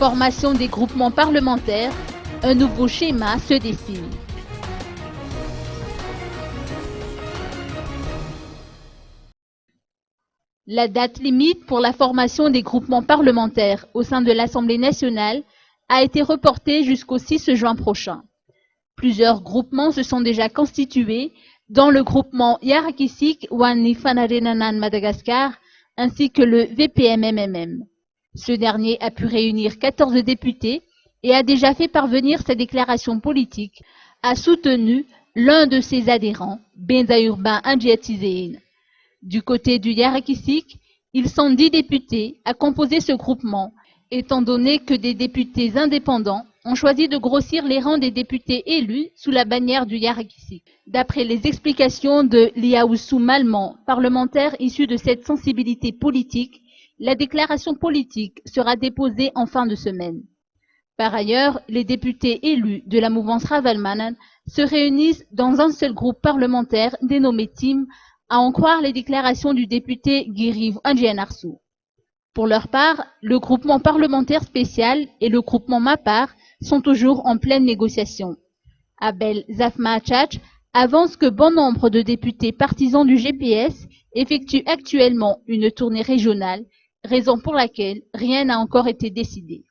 Formation des groupements parlementaires, un nouveau schéma se dessine. La date limite pour la formation des groupements parlementaires au sein de l'Assemblée nationale a été reportée jusqu'au 6 juin prochain. Plusieurs groupements se sont déjà constitués, dont le groupement Yarakisik Wani Fanarenanan Madagascar ainsi que le VPMMM. Ce dernier a pu réunir 14 députés et a déjà fait parvenir sa déclaration politique, a soutenu l'un de ses adhérents, Benza Urbain Andjiatizéine. Du côté du Yarakisik, ils sont 10 députés à composer ce groupement, étant donné que des députés indépendants ont choisi de grossir les rangs des députés élus sous la bannière du Yarakisik. D'après les explications de Liaoussou Malman, parlementaire issu de cette sensibilité politique, la déclaration politique sera déposée en fin de semaine. Par ailleurs, les députés élus de la mouvance Ravalmanan se réunissent dans un seul groupe parlementaire dénommé TIM, à en croire les déclarations du député Guiriv Andjianarsou. Pour leur part, le groupement parlementaire spécial et le groupement MAPAR sont toujours en pleine négociation. Abel Zafma Tchatch avance que bon nombre de députés partisans du GPS effectuent actuellement une tournée régionale, raison pour laquelle rien n'a encore été décidé.